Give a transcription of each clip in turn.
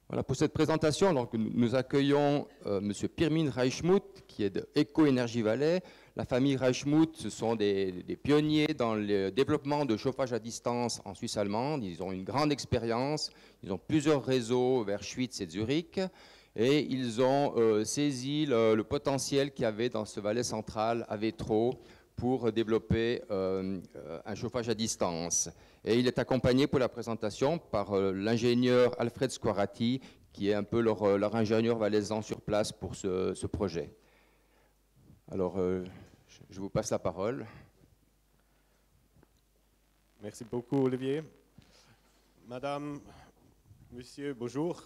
Voilà, pour cette présentation, donc, nous accueillons M. Pirmin Reichmuth, qui est de Eco-Énergie Valais. La famille Reichmuth, ce sont des pionniers dans le développement de chauffage à distance en Suisse allemande. Ils ont une grande expérience, ils ont plusieurs réseaux vers Schwyz et Zurich, et ils ont saisi le potentiel qu'il y avait dans ce Valais central à Vétro pour développer un chauffage à distance. Et il est accompagné pour la présentation par l'ingénieur Alfred Squarati, qui est un peu leur ingénieur valaisan sur place pour ce projet. Alors, je vous passe la parole. Merci beaucoup, Olivier. Madame, monsieur, bonjour.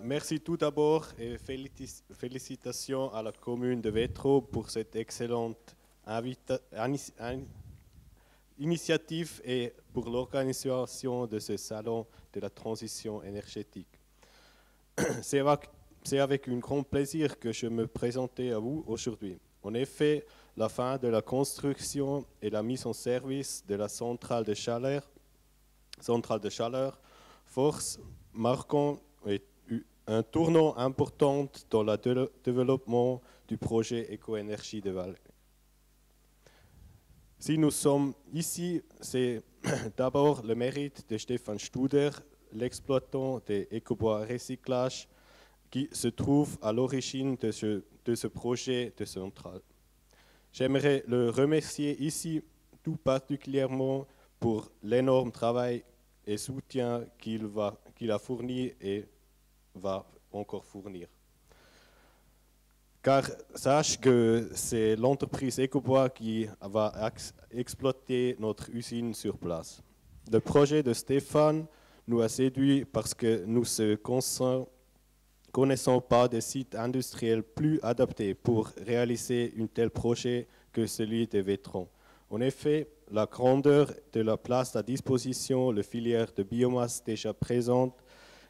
Merci tout d'abord et félicitations à la commune de Vétro pour cette excellente initiative et pour l'organisation de ce salon de la transition énergétique. C'est avec un grand plaisir que je me présentais à vous aujourd'hui. En effet, la fin de la construction et la mise en service de la centrale de chaleur force marquant un tournant important dans le développement du projet Eco-Énergie de Valais. Si nous sommes ici, c'est d'abord le mérite de Stefan Studer, l'exploitant des écobois recyclage, qui se trouve à l'origine de ce projet de centrale. J'aimerais le remercier ici tout particulièrement pour l'énorme travail et soutien qu'il a fourni et va encore fournir. Car sache que c'est l'entreprise Ecobois qui va exploiter notre usine sur place. Le projet de Stéphane nous a séduits parce que nous ne connaissons pas de site industriel plus adapté pour réaliser un tel projet que celui de Vétron. En effet, la grandeur de la place à disposition, la filière de biomasse déjà présente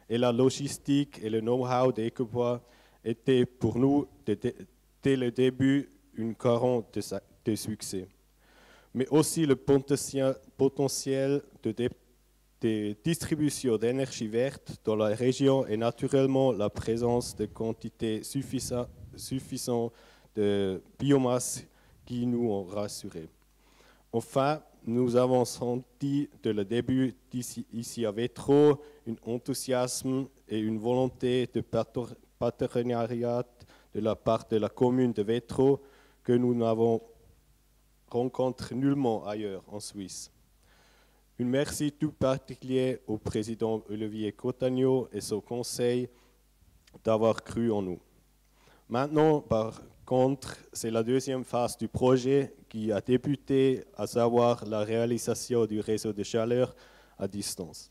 et la logistique et le know-how d'Ecobois était pour nous, dès le début, une garante de succès. Mais aussi le potentiel de distribution d'énergie verte dans la région et naturellement la présence de quantités suffisantes de biomasse qui nous ont rassurés. Enfin, nous avons senti dès le début ici à Vétro un enthousiasme et une volonté de partenariat de la part de la commune de Vétro que nous n'avons rencontré nullement ailleurs en Suisse. Un merci tout particulier au président Olivier Cotagno et son conseil d'avoir cru en nous. Maintenant, par contre, c'est la deuxième phase du projet qui a débuté, à savoir la réalisation du réseau de chaleur à distance.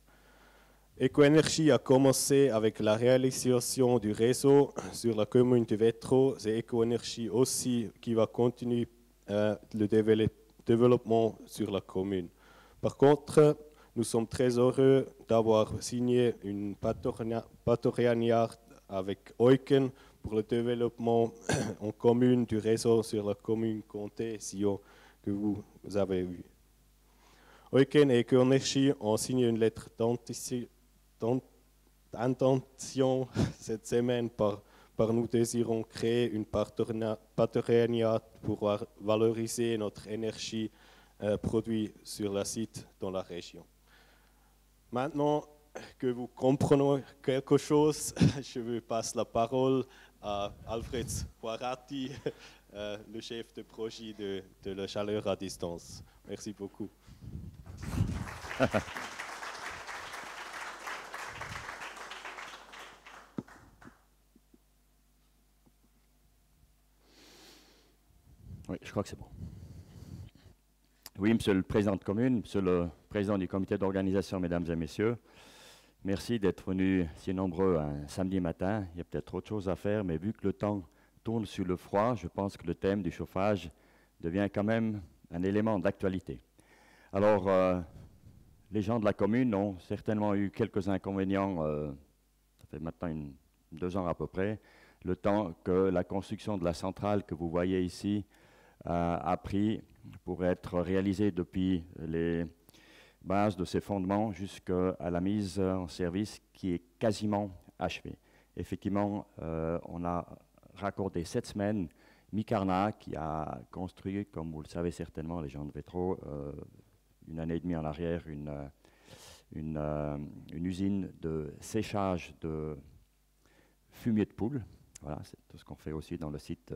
Eco-Énergie a commencé avec la réalisation du réseau sur la commune de Vétro. C'est Eco-Énergie aussi qui va continuer le développement sur la commune. Par contre, nous sommes très heureux d'avoir signé une partenariat avec Eucken pour le développement en commune du réseau sur la commune Comté-Sion que vous avez vu. Eucken et Eco-Énergie ont signé une lettre d'intention cette semaine par nous désirons créer une partenariat pour valoriser notre énergie produite sur le site dans la région. Maintenant que vous comprenez quelque chose, je vous passe la parole à Alfred Squarati, le chef de projet de la chaleur à distance. Merci beaucoup. Oui, je crois que c'est bon. Oui, Monsieur le Président de commune, Monsieur le Président du comité d'organisation, Mesdames et Messieurs, merci d'être venus si nombreux un samedi matin. Il y a peut-être autre chose à faire, mais vu que le temps tourne sur le froid, je pense que le thème du chauffage devient quand même un élément d'actualité. Alors, les gens de la commune ont certainement eu quelques inconvénients, ça fait maintenant 2 ans à peu près, le temps que la construction de la centrale que vous voyez ici a pris pour être réalisée depuis les bases de ses fondements jusqu'à la mise en service qui est quasiment achevé. Effectivement, on a raccordé cette semaine Micarna qui a construit, comme vous le savez certainement, les gens de Vétro, une année et demie en arrière, une usine de séchage de fumier de poule. Voilà, c'est tout ce qu'on fait aussi dans le site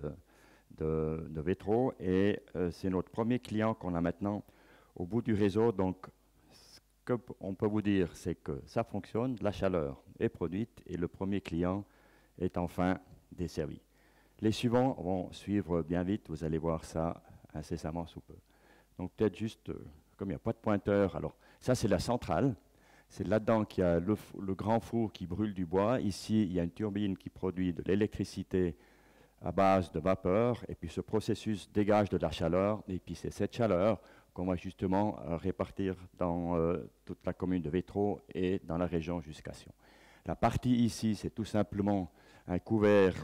de Vétro. Et c'est notre premier client qu'on a maintenant au bout du réseau. Donc, ce qu'on peut vous dire, c'est que ça fonctionne, la chaleur est produite et le premier client est enfin desservi. Les suivants vont suivre bien vite, vous allez voir ça incessamment sous peu. Donc peut-être juste, comme il n'y a pas de pointeur, alors ça c'est la centrale, c'est là-dedans qu'il y a le grand four qui brûle du bois. Ici, il y a une turbine qui produit de l'électricité à base de vapeur, et puis ce processus dégage de la chaleur, et puis c'est cette chaleur qu'on va justement répartir dans toute la commune de Vétro et dans la région jusqu'à Sion. La partie ici, c'est tout simplement un couvert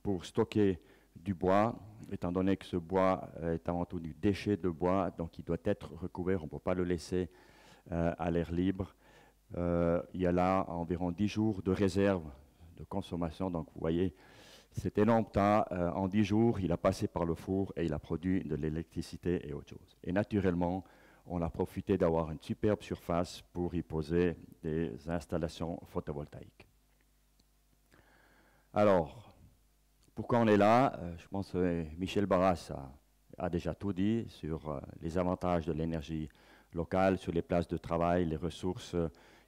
pour stocker du bois, étant donné que ce bois est avant tout du déchet de bois, donc il doit être recouvert, on ne peut pas le laisser à l'air libre. Il y a là environ 10 jours de réserve de consommation, donc vous voyez, cet énorme tas, en 10 jours, il a passé par le four et il a produit de l'électricité et autre chose. Et naturellement, on a profité d'avoir une superbe surface pour y poser des installations photovoltaïques. Alors, pourquoi on est là? Je pense que Michel Barras a déjà tout dit sur les avantages de l'énergie locale, sur les places de travail, les ressources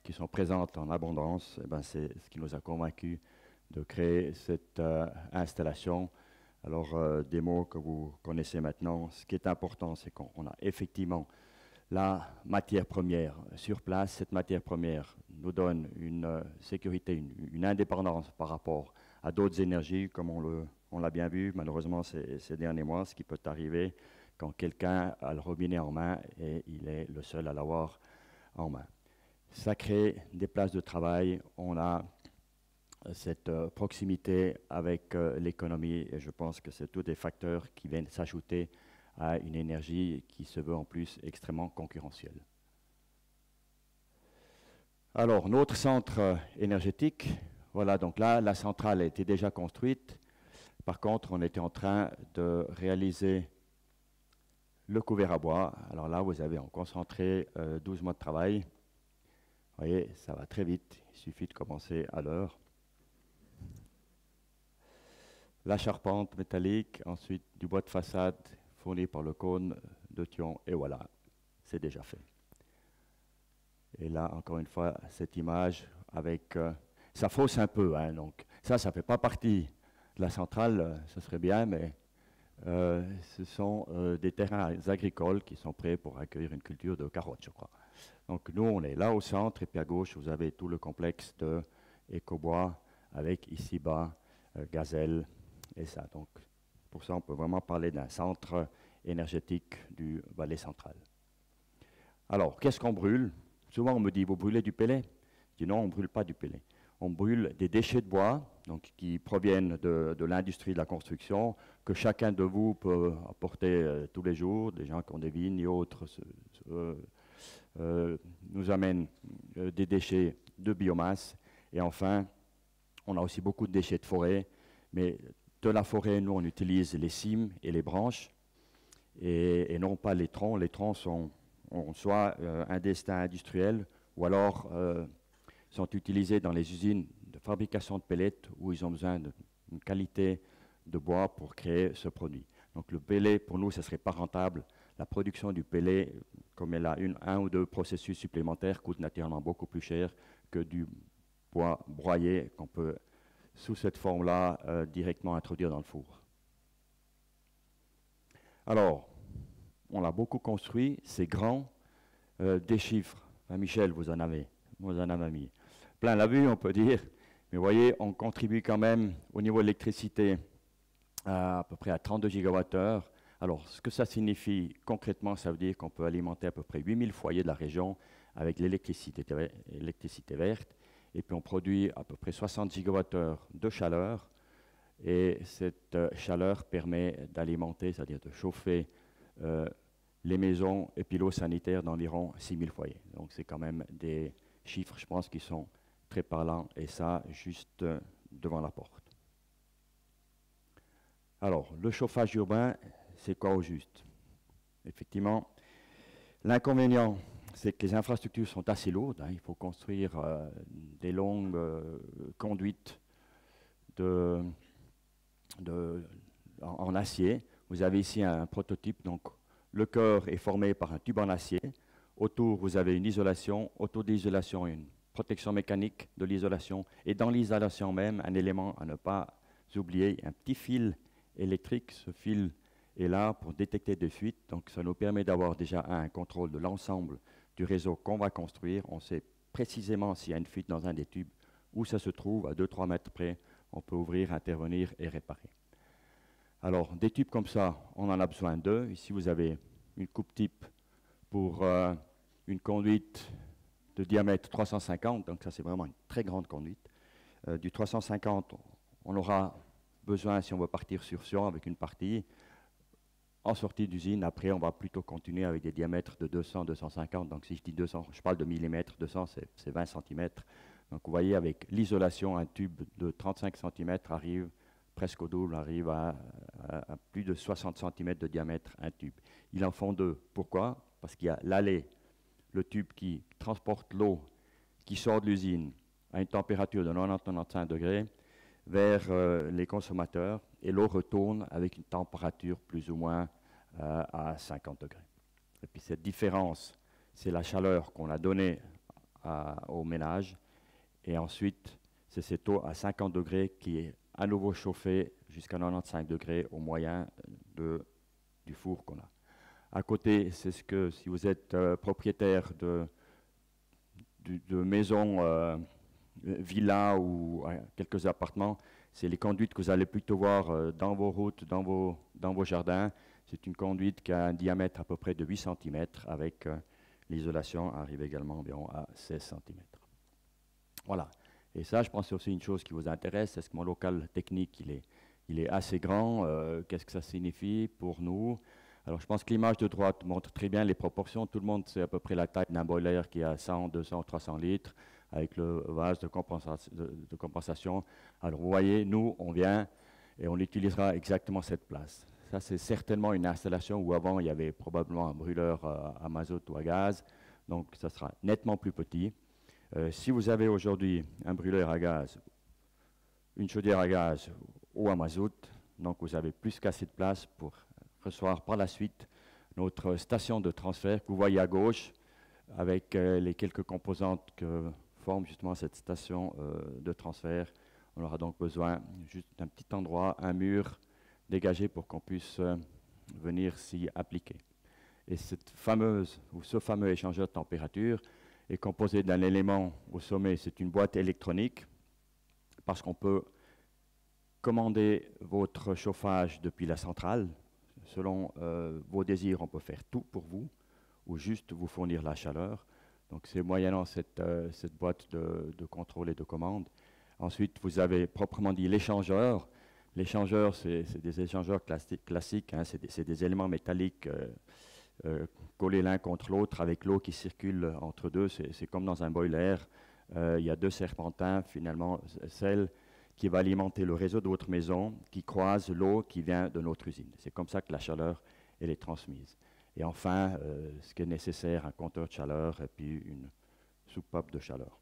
qui sont présentes en abondance. Eh ben, c'est ce qui nous a convaincus de créer cette installation. Alors, des mots que vous connaissez maintenant. Ce qui est important, c'est qu'on a effectivement la matière première sur place. Cette matière première nous donne une sécurité, une indépendance par rapport à d'autres énergies, comme on l'a bien vu malheureusement ces derniers mois, ce qui peut arriver quand quelqu'un a le robinet en main et il est le seul à l'avoir en main. Ça crée des places de travail, on a cette proximité avec l'économie, et je pense que c'est tous des facteurs qui viennent s'ajouter à une énergie qui se veut en plus extrêmement concurrentielle. Alors, notre centre énergétique, voilà, donc là, la centrale a été déjà construite. Par contre, on était en train de réaliser le couvert à bois. Alors là, vous avez en concentré 12 mois de travail. Vous voyez, ça va très vite, il suffit de commencer à l'heure. La charpente métallique, ensuite du bois de façade fourni par le cône de Thion, et voilà, c'est déjà fait. Et là, encore une fois, cette image avec... ça fausse un peu, hein, donc ça ne fait pas partie de la centrale, ce serait bien, mais ce sont des terrains agricoles qui sont prêts pour accueillir une culture de carottes, je crois. Donc nous, on est là au centre, et puis à gauche, vous avez tout le complexe de Ecobois, avec ici bas, Gazelle, et ça. Donc pour ça, on peut vraiment parler d'un centre énergétique du Valais central. Alors, qu'est-ce qu'on brûle? Souvent, on me dit, vous brûlez du pellet? Je dis non, on ne brûle pas du pellet. On brûle des déchets de bois, donc, qui proviennent de l'industrie de la construction, que chacun de vous peut apporter tous les jours. Des gens qui ont des vignes et autres nous amènent des déchets de biomasse. Et enfin, on a aussi beaucoup de déchets de forêt, mais de la forêt, nous, on utilise les cimes et les branches, et non pas les troncs. Les troncs ont soit un destin industriel, ou alors sont utilisés dans les usines de fabrication de pellets, où ils ont besoin d'une qualité de bois pour créer ce produit. Donc le pellet, pour nous, ce ne serait pas rentable. La production du pellet, comme elle a un ou deux processus supplémentaires, coûte naturellement beaucoup plus cher que du bois broyé qu'on peut, sous cette forme-là, directement introduire dans le four. Alors, on l'a beaucoup construit, c'est grand, des chiffres. Enfin, Michel, vous en avez mis plein la vue, on peut dire, mais vous voyez, on contribue quand même au niveau de l'électricité à peu près à 32 gigawattheures. Alors, ce que ça signifie concrètement, ça veut dire qu'on peut alimenter à peu près 8000 foyers de la région avec l'électricité verte, et puis on produit à peu près 60 gigawattheures de chaleur, et cette chaleur permet d'alimenter, c'est-à-dire de chauffer les maisons et puis l'eau sanitaire d'environ 6000 foyers. Donc c'est quand même des chiffres, je pense, qui sont illustré par là, et ça juste devant la porte. Alors, le chauffage urbain, c'est quoi au juste? Effectivement, l'inconvénient, c'est que les infrastructures sont assez lourdes. Il faut construire des longues conduites en acier. Vous avez ici un prototype. Donc, le cœur est formé par un tube en acier. Autour, vous avez une isolation, autour de l'isolation, une protection mécanique de l'isolation. Et dans l'isolation même, un élément à ne pas oublier, un petit fil électrique. Ce fil est là pour détecter des fuites. Donc, ça nous permet d'avoir déjà un contrôle de l'ensemble du réseau qu'on va construire. On sait précisément s'il y a une fuite dans un des tubes, où ça se trouve, à 2-3 mètres près. On peut ouvrir, intervenir et réparer. Alors, des tubes comme ça, on en a besoin d'eux. Ici, vous avez une coupe type pour une conduite de diamètre 350. Donc, ça, c'est vraiment une très grande conduite. Du 350, on aura besoin, si on veut partir sur Sion, avec une partie. En sortie d'usine, après, on va plutôt continuer avec des diamètres de 200, 250. Donc, si je dis 200, je parle de millimètres. 200, c'est 20 cm. Donc, vous voyez, avec l'isolation, un tube de 35 cm arrive presque au double, arrive à plus de 60 cm de diamètre, un tube. Il en font deux. Pourquoi? Parce qu'il y a l'allée, le tube qui transporte l'eau qui sort de l'usine à une température de 90-95 degrés vers les consommateurs, et l'eau retourne avec une température plus ou moins à 50 degrés. Et puis cette différence, c'est la chaleur qu'on a donnée au ménage, et ensuite, c'est cette eau à 50 degrés qui est à nouveau chauffée jusqu'à 95 degrés au moyen du four qu'on a. À côté, c'est ce que, si vous êtes propriétaire de maisons, villas ou quelques appartements, c'est les conduites que vous allez plutôt voir dans vos routes, dans vos jardins. C'est une conduite qui a un diamètre à peu près de 8 cm, avec l'isolation arrive également environ à 16 cm. Voilà. Et ça, je pense que c'est aussi une chose qui vous intéresse. Est-ce que mon local technique, il est assez grand? Qu'est-ce que ça signifie pour nous? Alors, je pense que l'image de droite montre très bien les proportions. Tout le monde sait à peu près la taille d'un boiler qui a 100, 200, 300 litres, avec le vase de compensation. Alors, vous voyez, nous, on vient et on utilisera exactement cette place. Ça, c'est certainement une installation où avant, il y avait probablement un brûleur à mazout ou à gaz. Donc, ça sera nettement plus petit. Si vous avez aujourd'hui un brûleur à gaz, une chaudière à gaz ou à mazout, donc vous avez plus qu'assez de place pour recevoir par la suite notre station de transfert que vous voyez à gauche, avec les quelques composantes que forme justement cette station de transfert. On aura donc besoin juste d'un petit endroit, un mur dégagé pour qu'on puisse venir s'y appliquer. Et cette fameuse, ou ce fameux échangeur de température est composé d'un élément au sommet, c'est une boîte électronique, parce qu'on peut commander votre chauffage depuis la centrale. Selon vos désirs, on peut faire tout pour vous, ou juste vous fournir la chaleur. Donc c'est moyennant cette boîte de contrôle et de commande. Ensuite, vous avez proprement dit l'échangeur. L'échangeur, c'est des échangeurs classiques, hein, c'est des éléments métalliques collés l'un contre l'autre avec l'eau qui circule entre deux. C'est comme dans un boiler. Il y a deux serpentins, finalement, celle qui va alimenter le réseau de votre maison, qui croise l'eau qui vient de notre usine. C'est comme ça que la chaleur, elle est transmise. Et enfin, ce qui est nécessaire, un compteur de chaleur et puis une soupape de chaleur.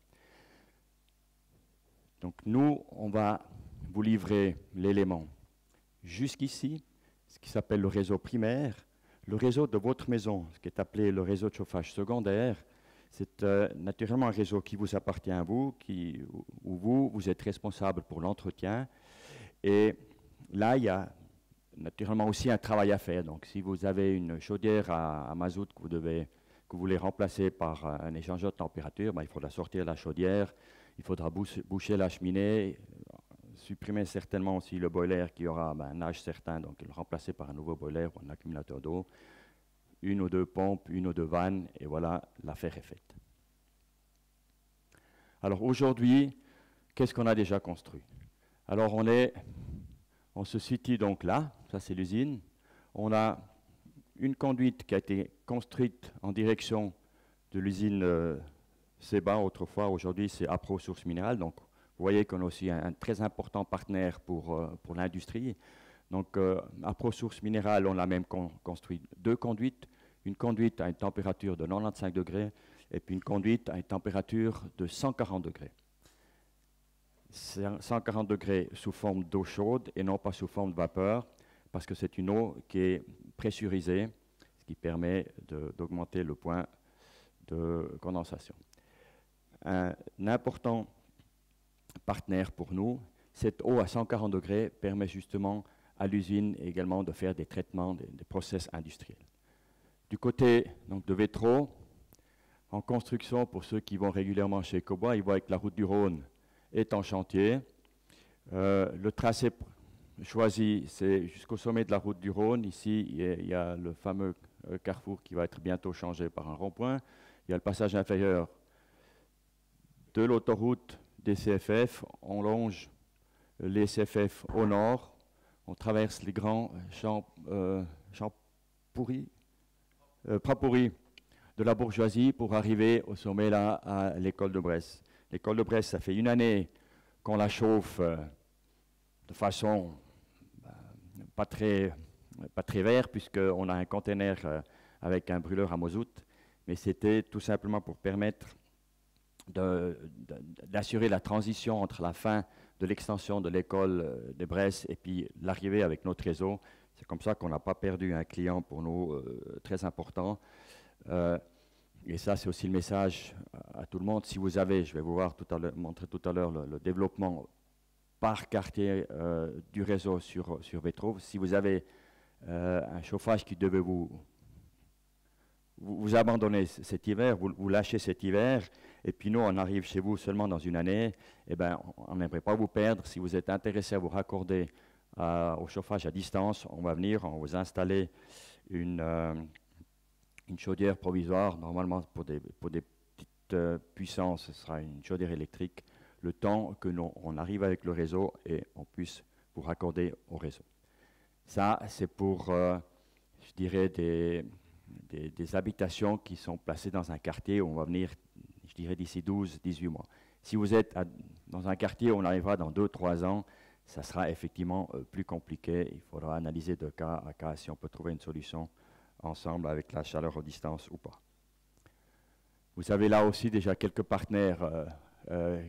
Donc nous, on va vous livrer l'élément jusqu'ici, ce qui s'appelle le réseau primaire. Le réseau de votre maison, ce qui est appelé le réseau de chauffage secondaire, c'est naturellement un réseau qui vous appartient à vous, où vous êtes responsable pour l'entretien. Et là, il y a naturellement aussi un travail à faire. Donc, si vous avez une chaudière à mazout que vous voulez remplacer par un échangeur de température, il faudra sortir la chaudière, il faudra boucher la cheminée, supprimer certainement aussi le boiler qui aura un âge certain, donc le remplacer par un nouveau boiler ou un accumulateur d'eau, une ou deux pompes, une ou deux vannes, et voilà, l'affaire est faite. Alors aujourd'hui, qu'est-ce qu'on a déjà construit? Alors on se situe donc là, ça c'est l'usine. On a une conduite qui a été construite en direction de l'usine Seba autrefois, aujourd'hui c'est Apro Sources Minérales. Donc vous voyez qu'on a aussi un très important partenaire pour l'industrie. Donc Apro Sources Minérales, on a même construit 2 conduites. Une conduite à une température de 95 degrés et puis une conduite à une température de 140 degrés. 140 degrés sous forme d'eau chaude et non pas sous forme de vapeur, parce que c'est une eau qui est pressurisée, ce qui permet d'augmenter le point de condensation. Un important partenaire pour nous, cette eau à 140 degrés permet justement à l'usine également de faire des traitements, des process industriels. Du côté donc, de Vétro, en construction, pour ceux qui vont régulièrement chez Ecobois, ils voient que la route du Rhône est en chantier. Le tracé choisi, c'est jusqu'au sommet de la route du Rhône. Ici, il y a le fameux carrefour qui va être bientôt changé par un rond-point. Il y a le passage inférieur de l'autoroute des CFF. On longe les CFF au nord. On traverse les grands champs Prapoury de la bourgeoisie pour arriver au sommet là à l'école de Bresse. L'école de Bresse, ça fait 1 année qu'on la chauffe de façon pas très vert, puisqu'on a un conteneur avec un brûleur à mazout, mais c'était tout simplement pour permettre d'assurer la transition entre la fin de l'extension de l'école de Bresse et puis l'arrivée avec notre réseau. C'est comme ça qu'on n'a pas perdu un client pour nous très important. Et ça, c'est aussi le message à tout le monde. Si vous avez, je vais vous montrer tout à l'heure le développement par quartier du réseau sur Vétro. Si vous avez un chauffage qui devait vous abandonner cet hiver, vous lâchez cet hiver, et puis nous, on arrive chez vous seulement dans 1 année, eh ben, on n'aimerait pas vous perdre. Si vous êtes intéressé à vous raccorder au chauffage à distance, on va venir, on va vous installer une chaudière provisoire, normalement pour des petites puissances, ce sera une chaudière électrique, le temps que on arrive avec le réseau et on puisse vous raccorder au réseau. Ça, c'est pour, je dirais, des habitations qui sont placées dans un quartier où on va venir, je dirais, d'ici 12-18 mois. Si vous êtes dans un quartier où on arrivera dans 2-3 ans, ça sera effectivement plus compliqué. Il faudra analyser de cas à cas si on peut trouver une solution ensemble avec la chaleur à distance ou pas. Vous avez là aussi déjà quelques partenaires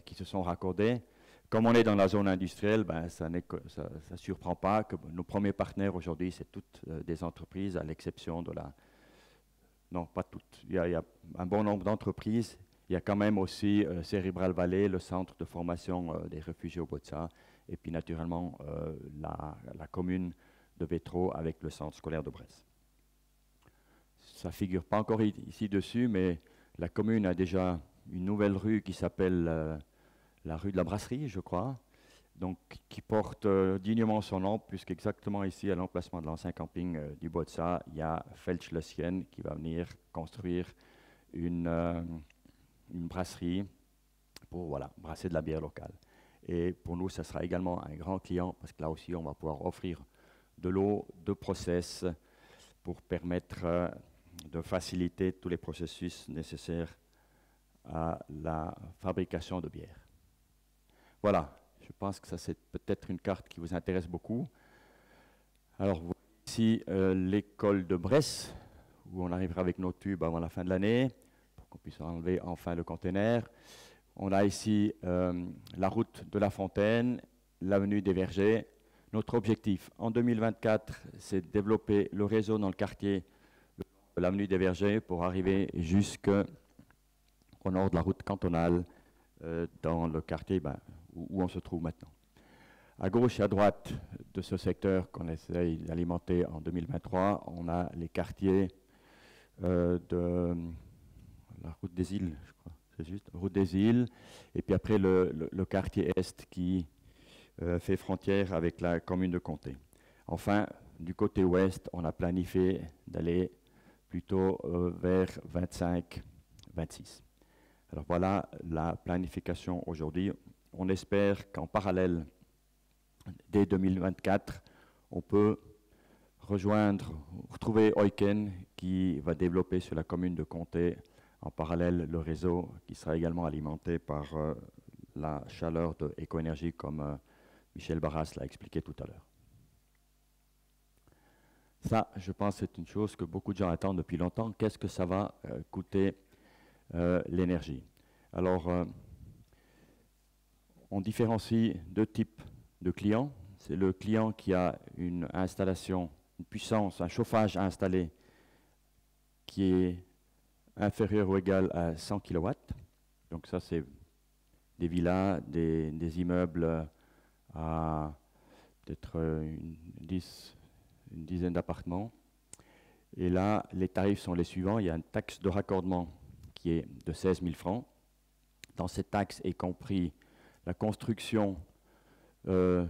qui se sont raccordés. Comme on est dans la zone industrielle, ben, ça ne surprend pas que nos premiers partenaires aujourd'hui, c'est toutes des entreprises, à l'exception de la... Non, pas toutes. Il y a un bon nombre d'entreprises. Il y a quand même aussi Cérébral Valley, le centre de formation des réfugiés au Botsa, et puis naturellement la commune de Vétro avec le centre scolaire de Bresse. Ça ne figure pas encore ici dessus, mais la commune a déjà une nouvelle rue qui s'appelle la rue de la Brasserie, je crois, donc qui porte dignement son nom, puisqu'exactement ici, à l'emplacement de l'ancien camping du Botsa, il y a Felch-le-Sienne qui va venir construire une brasserie pour brasser de la bière locale. Et pour nous, ça sera également un grand client, parce que là aussi, on va pouvoir offrir de l'eau, de process, pour permettre de faciliter tous les processus nécessaires à la fabrication de bière. Voilà, je pense que ça c'est peut-être une carte qui vous intéresse beaucoup. Alors vous voyez ici l'école de Bresse, où on arrivera avec nos tubes avant la fin de l'année, pour qu'on puisse enlever enfin le conteneur. On a ici la route de la Fontaine, l'avenue des Vergers. Notre objectif en 2024, c'est de développer le réseau dans le quartier de l'avenue des Vergers pour arriver jusqu'au nord de la route cantonale dans le quartier où on se trouve maintenant. À gauche et à droite de ce secteur qu'on essaye d'alimenter en 2023, on a les quartiers de la route des îles, je crois, c'est juste, route des îles, et puis après le quartier est qui fait frontière avec la commune de Comté. Enfin, du côté ouest, on a planifié d'aller plutôt vers 25-26. Alors voilà la planification aujourd'hui. On espère qu'en parallèle, dès 2024, on peut retrouver Oiken qui va développer sur la commune de Comté en parallèle le réseau qui sera également alimenté par la chaleur de Ecoénergie, comme Michel Barras l'a expliqué tout à l'heure. Ça, je pense, c'est une chose que beaucoup de gens attendent depuis longtemps. Qu'est-ce que ça va coûter l'énergie? Alors, on différencie deux types de clients. C'est le client qui a une installation, une puissance, un chauffage installé qui est inférieur ou égal à 100 kW. Donc ça, c'est des villas, des immeubles à peut-être une dizaine d'appartements. Et là, les tarifs sont les suivants. Il y a une taxe de raccordement qui est de 16 000 francs. Dans cette taxe est compris la construction de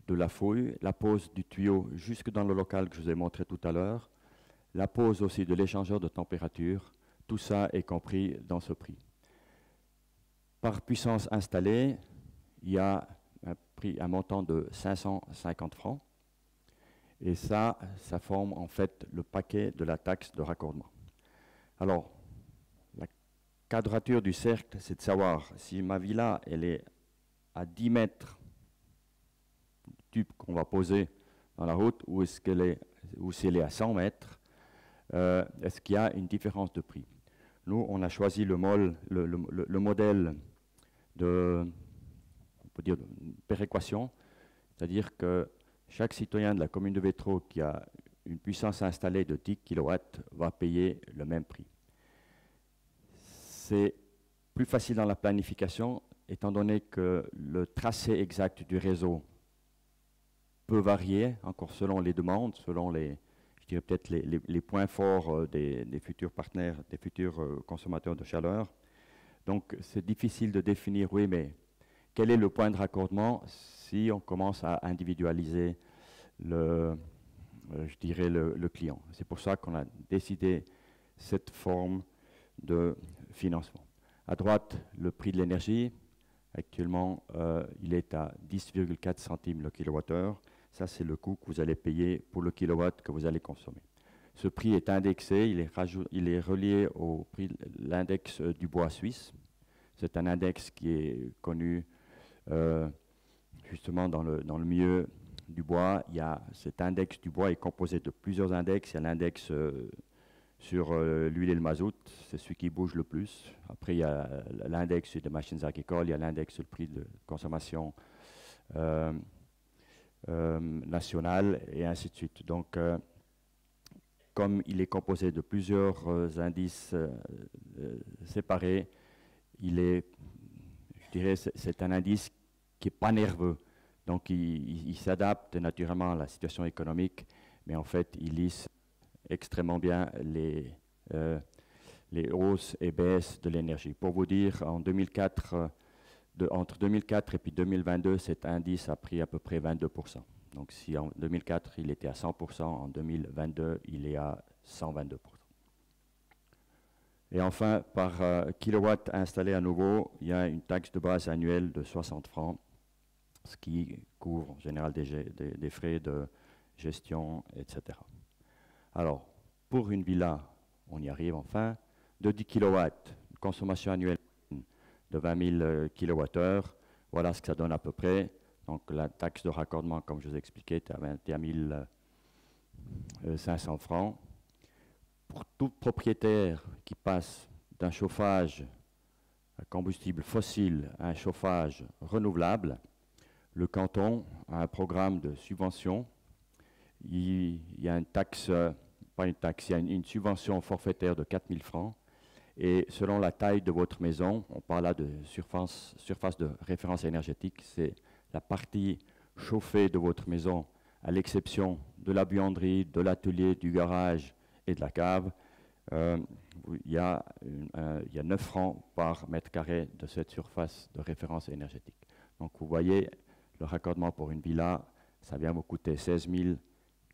la fouille, la pose du tuyau jusque dans le local que je vous ai montré tout à l'heure, la pose aussi de l'échangeur de température. Tout ça est compris dans ce prix. Par puissance installée, il y a un montant de 550 francs. Et ça forme en fait le paquet de la taxe de raccordement. Alors, la quadrature du cercle, c'est de savoir si ma villa, elle est à 10 mètres du tube qu'on va poser dans la route, ou est-ce qu'elle est, ou si elle est à 100 mètres, est-ce qu'il y a une différence de prix? Nous, on a choisi le modèle de, on peut dire, de péréquation, c'est-à-dire que chaque citoyen de la commune de Vétro qui a une puissance installée de 10 kW va payer le même prix. C'est plus facile dans la planification, étant donné que le tracé exact du réseau peut varier, encore selon les demandes, selon les, je dirais peut-être les points forts des futurs partenaires, des futurs consommateurs de chaleur. Donc c'est difficile de définir, oui, mais quel est le point de raccordement si on commence à individualiser le client. C'est pour ça qu'on a décidé cette forme de financement. À droite, le prix de l'énergie. Actuellement, il est à 10,4 centimes le kilowattheure. Ça, c'est le coût que vous allez payer pour le kilowatt que vous allez consommer. Ce prix est indexé, il est relié au prix de l'index du bois suisse. C'est un index qui est connu justement dans le milieu du bois. Cet index du bois est composé de plusieurs index. Il y a l'index sur l'huile et le mazout, c'est celui qui bouge le plus. Après, il y a l'index des machines agricoles, il y a l'index sur le prix de consommation nationale, et ainsi de suite. Donc, comme il est composé de plusieurs indices séparés, je dirais, c'est un indice qui n'est pas nerveux. Donc, il s'adapte naturellement à la situation économique, mais en fait, il lisse extrêmement bien les hausses et baisses de l'énergie. Pour vous dire, en 2004, entre 2004 et puis 2022, cet indice a pris à peu près 22%. Donc, si en 2004, il était à 100%, en 2022, il est à 122%. Et enfin, par kilowatt installé à nouveau, il y a une taxe de base annuelle de 60 francs, ce qui couvre en général des frais de gestion, etc. Alors, pour une villa, on y arrive enfin, de 10 kW, consommation annuelle de 20 000 kWh, voilà ce que ça donne à peu près. Donc la taxe de raccordement, comme je vous ai expliqué, est à 21 500 francs. Pour tout propriétaire qui passe d'un chauffage à combustible fossile à un chauffage renouvelable, le canton a un programme de subvention. Il y a une taxe, pas une taxe, il y a une subvention forfaitaire de 4 000 francs. Et selon la taille de votre maison, on parle là de surface de référence énergétique, c'est la partie chauffée de votre maison, à l'exception de la buanderie, de l'atelier, du garage et de la cave. Il y a 9 francs par mètre carré de cette surface de référence énergétique. Donc vous voyez, le raccordement pour une villa, ça vient vous coûter 16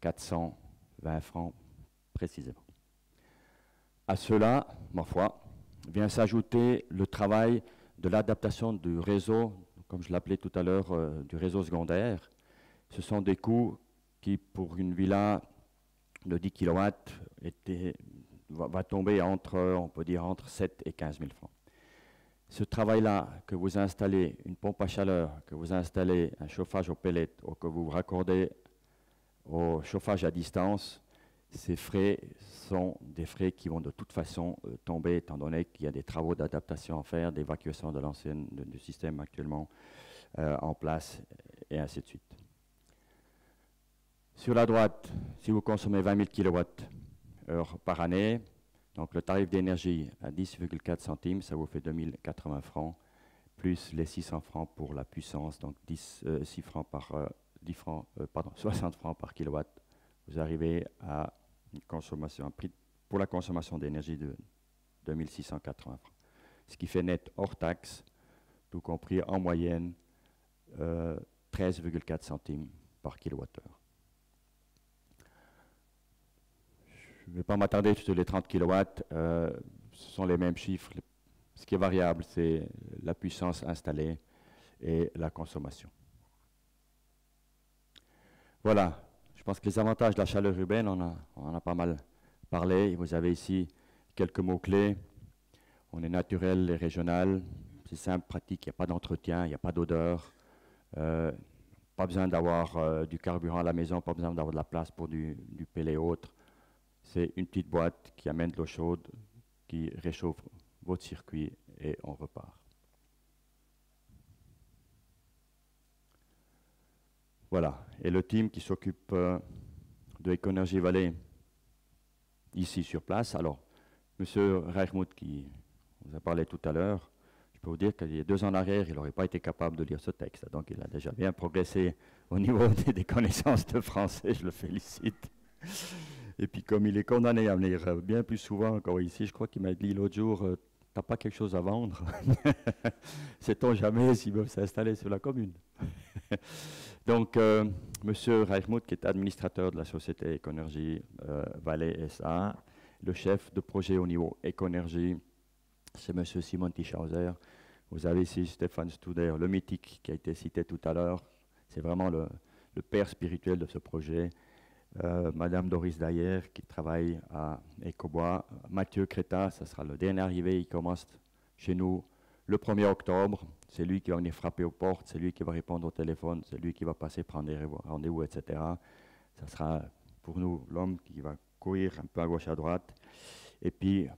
420 francs précisément. À cela, ma foi, vient s'ajouter le travail de l'adaptation du réseau, comme je l'appelais tout à l'heure, du réseau secondaire. Ce sont des coûts qui, pour une villa de 10 kW, étaient va tomber entre, on peut dire, entre 7 et 15 000 francs. Ce travail-là, que vous installez une pompe à chaleur, que vous installez un chauffage au pellet ou que vous raccordez au chauffage à distance, ces frais sont des frais qui vont de toute façon tomber, étant donné qu'il y a des travaux d'adaptation à faire, d'évacuation de du système actuellement en place, et ainsi de suite. Sur la droite, si vous consommez 20 000 kWh par année, donc le tarif d'énergie à 10,4 centimes, ça vous fait 2080 francs, plus les 600 francs pour la puissance, donc 60 francs par kilowatt. Vous arrivez à une consommation, un prix pour la consommation d'énergie de 2680 francs. Ce qui fait net hors taxe, tout compris en moyenne, 13,4 centimes par kilowattheure. Je ne vais pas m'attarder sur les 30 kilowatts, ce sont les mêmes chiffres. Ce qui est variable, c'est la puissance installée et la consommation. Voilà, je pense que les avantages de la chaleur urbaine, on en a pas mal parlé. Vous avez ici quelques mots-clés. On est naturel et régional, c'est simple, pratique, il n'y a pas d'entretien, il n'y a pas d'odeur. Pas besoin d'avoir du carburant à la maison, pas besoin d'avoir de la place pour du pellet et autres. C'est une petite boîte qui amène de l'eau chaude, qui réchauffe votre circuit et on repart. Voilà, et le team qui s'occupe de Econergy Valley ici sur place. Alors, M. Reichmuth qui vous a parlé tout à l'heure, je peux vous dire qu'il y a 2 ans en arrière, il n'aurait pas été capable de lire ce texte. Donc il a déjà bien progressé au niveau des connaissances de français, je le félicite. Et puis comme il est condamné à venir bien plus souvent encore ici, je crois qu'il m'a dit l'autre jour, t'as pas quelque chose à vendre? Sait-on jamais s'ils veulent s'installer sur la commune? Donc M. Reichmuth, qui est administrateur de la société Econergy Valley SA, le chef de projet au niveau Econergy, c'est M. Simon Tischhauser. Vous avez ici Stéphane Studer, le mythique qui a été cité tout à l'heure. C'est vraiment le père spirituel de ce projet. Madame Doris Dayer qui travaille à Ecobois. Mathieu Créta, ça sera le dernier arrivé. Il commence chez nous le 1er octobre. C'est lui qui va venir frapper aux portes, c'est lui qui va répondre au téléphone, c'est lui qui va passer prendre des rendez-vous, etc. Ça sera pour nous l'homme qui va courir un peu à gauche à droite. Et puis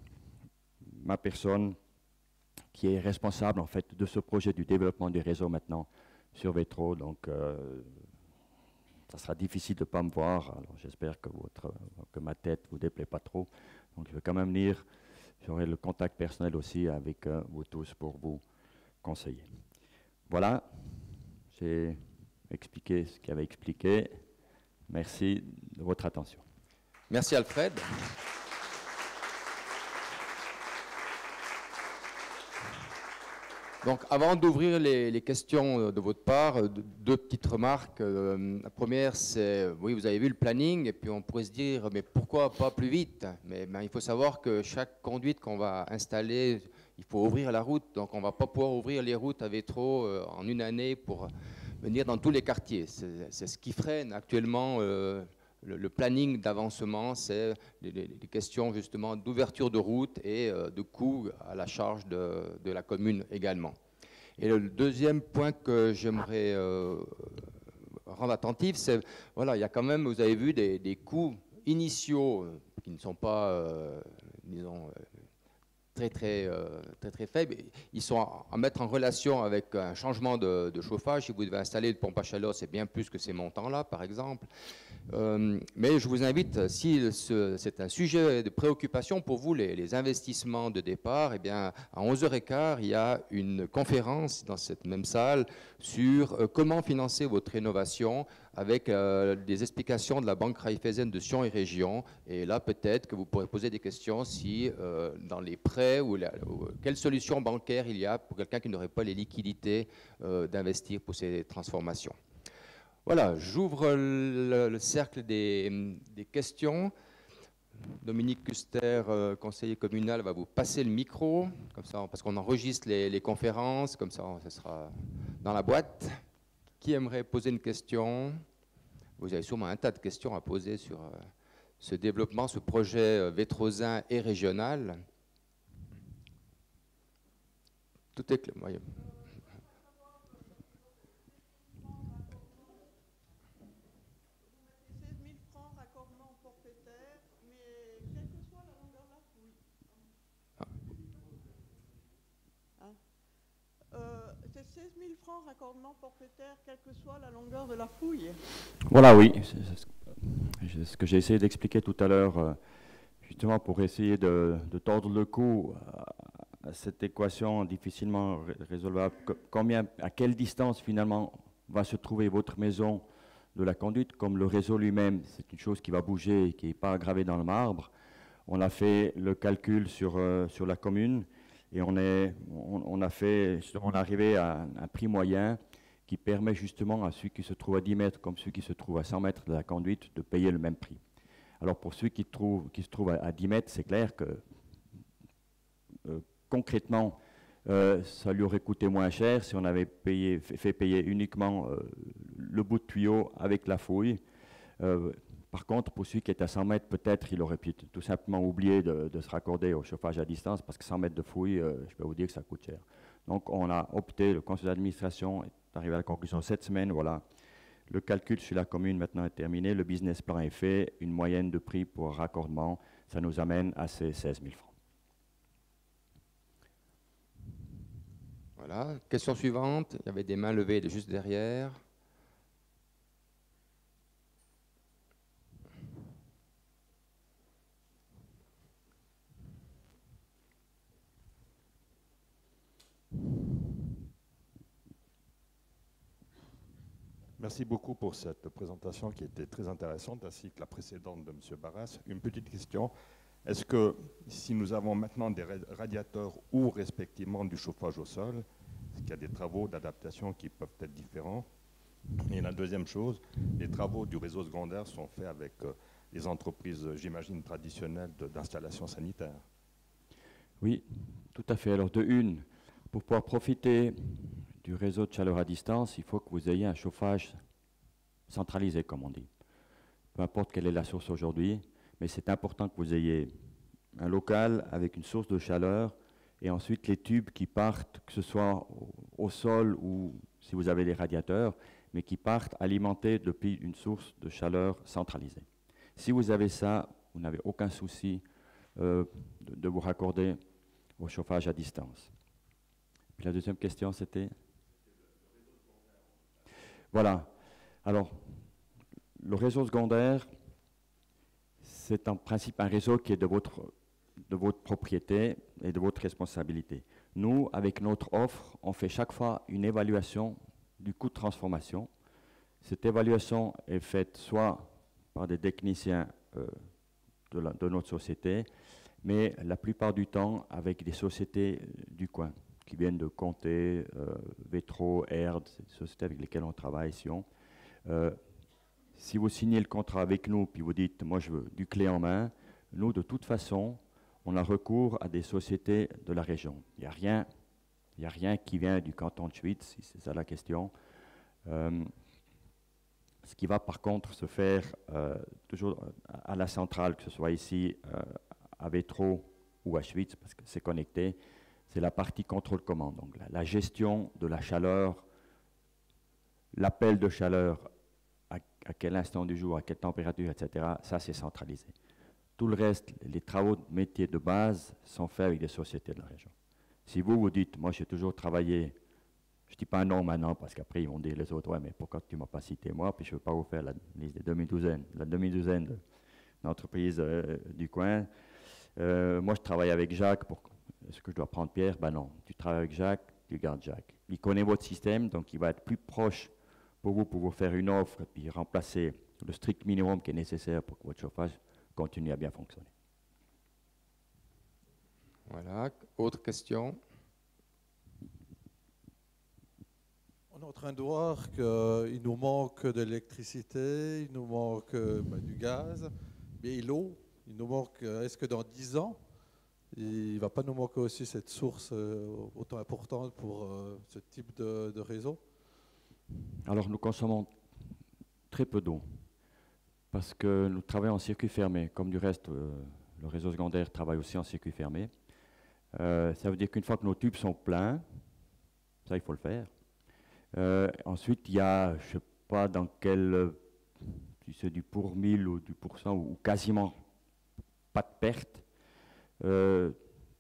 ma personne qui est responsable en fait de ce projet du développement du réseau maintenant sur Vétro. Donc ça sera difficile de ne pas me voir. Alors j'espère que ma tête ne vous déplaît pas trop. Donc je vais quand même venir. J'aurai le contact personnel aussi avec vous tous pour vous conseiller. Voilà, j'ai expliqué ce qu'il y avait expliqué. Merci de votre attention. Merci Alfred. Donc, avant d'ouvrir les questions de votre part, 2 petites remarques. La première, c'est, oui, vous avez vu le planning, et puis on pourrait se dire, mais pourquoi pas plus vite? Mais il faut savoir que chaque conduite qu'on va installer, il faut ouvrir la route. Donc, on ne va pas pouvoir ouvrir les routes à Vétro en une année pour venir dans tous les quartiers. C'est ce qui freine actuellement le planning d'avancement, c'est les questions justement d'ouverture de route et de coûts à la charge de la commune également. Et le deuxième point que j'aimerais rendre attentif, c'est, voilà, il y a quand même, vous avez vu, des coûts initiaux qui ne sont pas, disons, très faibles. Ils sont à mettre en relation avec un changement de chauffage. Si vous devez installer une pompe à chaleur, c'est bien plus que ces montants-là, par exemple. Mais je vous invite, si c'est un sujet de préoccupation pour vous, les investissements de départ, eh bien, à 11h15, il y a une conférence dans cette même salle sur comment financer votre rénovation avec des explications de la Banque Raiffeisen de Sion et Région. Et là, peut-être que vous pourrez poser des questions si, dans les prêts, quelle solution bancaire il y a pour quelqu'un qui n'aurait pas les liquidités d'investir pour ces transformations. Voilà, j'ouvre le cercle des questions. Dominique Custer, conseiller communal, va vous passer le micro, comme ça, parce qu'on enregistre les conférences, comme ça, ça sera dans la boîte. Qui aimerait poser une question? Vous avez sûrement un tas de questions à poser sur ce développement, ce projet vétrosin et régional. Tout est clair. Oui. C'est 16 000 francs raccordement forfaitaire, quelle que soit la longueur de la fouille. Voilà, oui. C'est ce que j'ai essayé d'expliquer tout à l'heure, justement pour essayer de tordre le cou à cette équation difficilement résolvable. À quelle distance finalement va se trouver votre maison de la conduite, comme le réseau lui-même, c'est une chose qui va bouger et qui n'est pas gravée dans le marbre. On a fait le calcul sur la commune et on est arrivé à un prix moyen qui permet justement à ceux qui se trouvent à 10 mètres comme ceux qui se trouvent à 100 mètres de la conduite de payer le même prix. Alors pour ceux qui se trouvent à 10 mètres, c'est clair que concrètement, ça lui aurait coûté moins cher si on avait fait payer uniquement le bout de tuyau avec la fouille. Par contre, pour celui qui est à 100 mètres, peut-être il aurait pu tout simplement oublier de se raccorder au chauffage à distance parce que 100 mètres de fouille, je peux vous dire que ça coûte cher. Donc on a opté, le conseil d'administration est arrivé à la conclusion cette semaine, voilà. Le calcul sur la commune maintenant est terminé, le business plan est fait, une moyenne de prix pour raccordement, ça nous amène à ces 16 000 francs. Voilà. Question suivante. Il y avait des mains levées juste derrière. Merci beaucoup pour cette présentation qui était très intéressante, ainsi que la précédente de M. Barras. Une petite question. Est-ce que si nous avons maintenant des radiateurs ou respectivement du chauffage au sol, est-ce qu'il y a des travaux d'adaptation qui peuvent être différents? Et la deuxième chose, les travaux du réseau secondaire sont faits avec les entreprises, j'imagine, traditionnelles d'installation sanitaire. Oui, tout à fait. Alors de une, pour pouvoir profiter du réseau de chaleur à distance, il faut que vous ayez un chauffage centralisé, comme on dit. Peu importe quelle est la source aujourd'hui, mais c'est important que vous ayez un local avec une source de chaleur et ensuite les tubes qui partent, que ce soit au sol ou si vous avez des radiateurs, mais qui partent alimentés depuis une source de chaleur centralisée. Si vous avez ça, vous n'avez aucun souci de vous raccorder au chauffage à distance. Puis la deuxième question, c'était? Voilà. Alors, le réseau secondaire, c'est en principe un réseau qui est de votre propriété et de votre responsabilité. Nous, avec notre offre, on fait chaque fois une évaluation du coût de transformation. Cette évaluation est faite soit par des techniciens de notre société, mais la plupart du temps avec des sociétés du coin qui viennent de Comté, Vétro, Erd, c'est des sociétés avec lesquelles on travaille ici. Si vous signez le contrat avec nous, puis vous dites, moi je veux du clé en main, nous de toute façon, on a recours à des sociétés de la région. Il n'y a rien qui vient du canton de Schwytz, si c'est ça la question. Ce qui va par contre se faire toujours à la centrale, que ce soit ici à Vétro ou à Schwytz, parce que c'est connecté, c'est la partie contrôle-commande. Donc la gestion de la chaleur, l'appel de chaleur, à quel instant du jour, à quelle température, etc., ça c'est centralisé. Tout le reste, les travaux de métier de base sont faits avec des sociétés de la région. Si vous dites, moi j'ai toujours travaillé, je ne dis pas un nom maintenant, parce qu'après ils vont dire les autres, ouais, mais pourquoi tu ne m'as pas cité moi, puis je ne veux pas vous faire la liste des demi-douzaine d'entreprises du coin. Moi je travaille avec Jacques, est-ce que je dois prendre Pierre? Ben non, tu travailles avec Jacques, tu gardes Jacques. Il connaît votre système, donc il va être plus proche pour vous faire une offre, puis remplacer le strict minimum qui est nécessaire pour que votre chauffage continue à bien fonctionner. Voilà. Autre question? On est en train de voir qu'il nous manque de l'électricité, il nous manque du gaz, mais l'eau, il nous manque, est-ce que dans 10 ans, il ne va pas nous manquer aussi cette source autant importante pour ce type de réseau? Alors nous consommons très peu d'eau. parce que nous travaillons en circuit fermé. Comme du reste, le réseau secondaire travaille aussi en circuit fermé. Ça veut dire qu'une fois que nos tubes sont pleins, ça il faut le faire. Ensuite, il y a, je ne sais pas dans quel, si c'est du pour 1000 ou du pourcent, ou quasiment pas de perte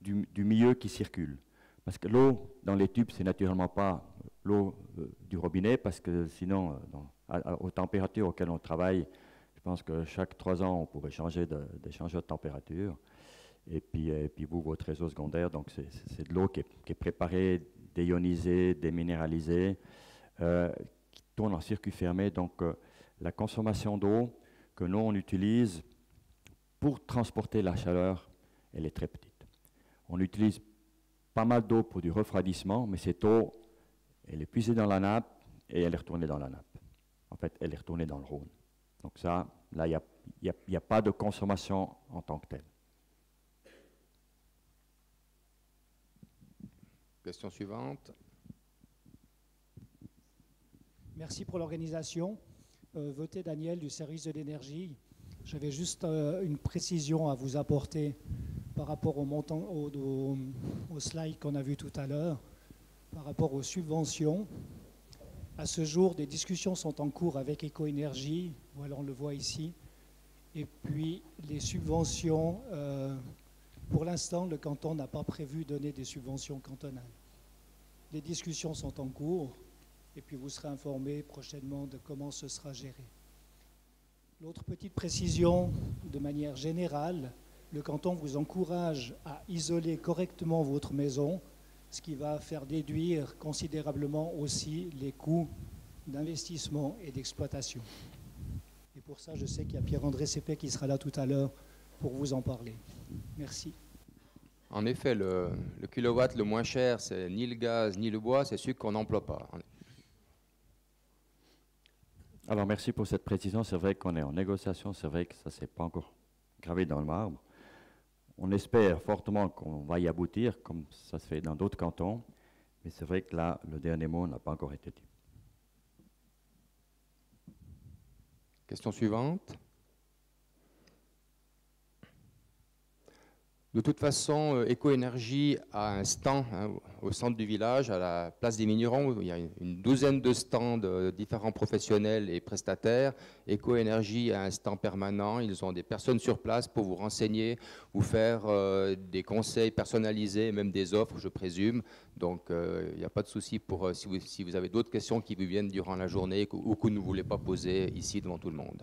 du milieu qui circule. Parce que l'eau dans les tubes, c'est naturellement pas l'eau du robinet, parce que sinon, aux températures auxquelles on travaille, je pense que chaque 3 ans, on pourrait changer d'échangeur de température. Et puis vous, votre réseau secondaire, donc c'est de l'eau qui est préparée, déionisée, déminéralisée, qui tourne en circuit fermé. Donc la consommation d'eau que nous, on utilise pour transporter la chaleur, elle est très petite. On utilise pas mal d'eau pour du refroidissement, mais cette eau, elle est puisée dans la nappe et elle est retournée dans la nappe. En fait, elle est retournée dans le Rhône. Donc ça, là, il n'y a pas de consommation en tant que telle. Question suivante. Merci pour l'organisation. Voté Daniel du service de l'énergie. J'avais juste une précision à vous apporter par rapport au montant, au slide qu'on a vu tout à l'heure, par rapport aux subventions. À ce jour, des discussions sont en cours avec Éco-Énergie, voilà, on le voit ici. Et puis, les subventions, pour l'instant, le canton n'a pas prévu de donner des subventions cantonales. Les discussions sont en cours, et puis vous serez informés prochainement de comment ce sera géré. L'autre petite précision, de manière générale, le canton vous encourage à isoler correctement votre maison, ce qui va faire déduire considérablement aussi les coûts d'investissement et d'exploitation. Et pour ça, je sais qu'il y a Pierre-André Sépet qui sera là tout à l'heure pour vous en parler. Merci. En effet, le kilowatt le moins cher, c'est ni le gaz ni le bois, c'est celui qu'on n'emploie pas. Alors merci pour cette précision. C'est vrai qu'on est en négociation, c'est vrai que ça ne s'est pas encore gravé dans le marbre. On espère fortement qu'on va y aboutir, comme ça se fait dans d'autres cantons, mais c'est vrai que là, le dernier mot n'a pas encore été dit. Question suivante. De toute façon, Éco-Énergie a un stand au centre du village, à la place des Vignerons, où il y a une douzaine de stands de différents professionnels et prestataires. Éco-Énergie a un stand permanent, ils ont des personnes sur place pour vous renseigner, vous faire des conseils personnalisés, même des offres, je présume. Donc, il n'y a pas de souci pour si vous avez d'autres questions qui vous viennent durant la journée ou que vous ne voulez pas poser ici devant tout le monde.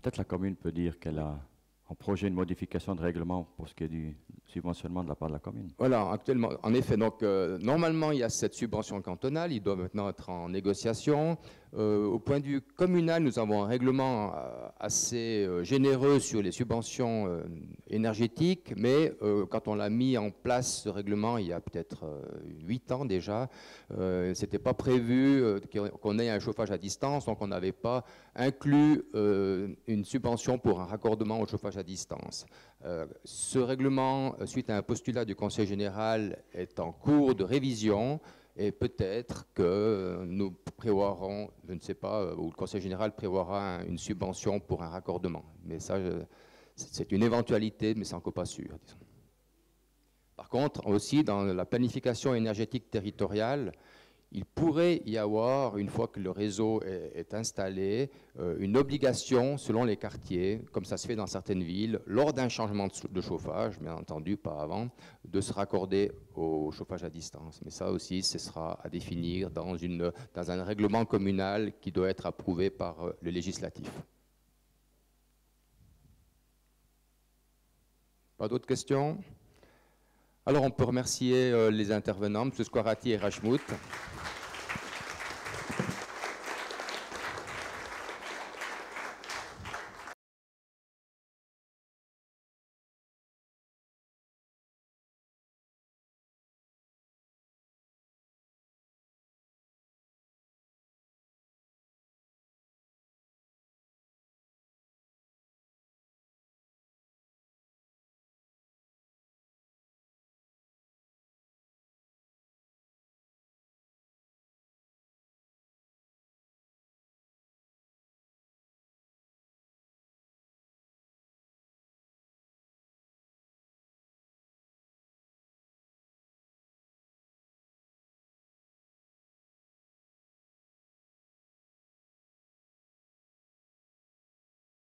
Peut-être la commune peut dire qu'elle a en projet une modification de règlement pour ce qui est du subventionnement de la part de la commune. Voilà, actuellement, en effet, donc normalement il y a cette subvention cantonale, il doit maintenant être en négociation. Au point de vue communal, nous avons un règlement assez généreux sur les subventions énergétiques, mais quand on l'a mis en place, ce règlement, il y a peut-être 8 ans déjà, c'était pas prévu qu'on ait un chauffage à distance, donc on n'avait pas inclus une subvention pour un raccordement au chauffage à distance. Ce règlement, suite à un postulat du Conseil général, est en cours de révision et peut-être que nous prévoirons, je ne sais pas, ou le Conseil général prévoira une subvention pour un raccordement. Mais ça, c'est une éventualité, mais c'est encore pas sûr, disons. Par contre, aussi dans la planification énergétique territoriale, il pourrait y avoir, une fois que le réseau est installé, une obligation selon les quartiers, comme ça se fait dans certaines villes, lors d'un changement de chauffage, bien entendu, pas avant, de se raccorder au chauffage à distance. Mais ça aussi, ce sera à définir dans un règlement communal qui doit être approuvé par le législatif. Pas d'autres questions? Alors on peut remercier les intervenants, M. Squarati et Rachmout.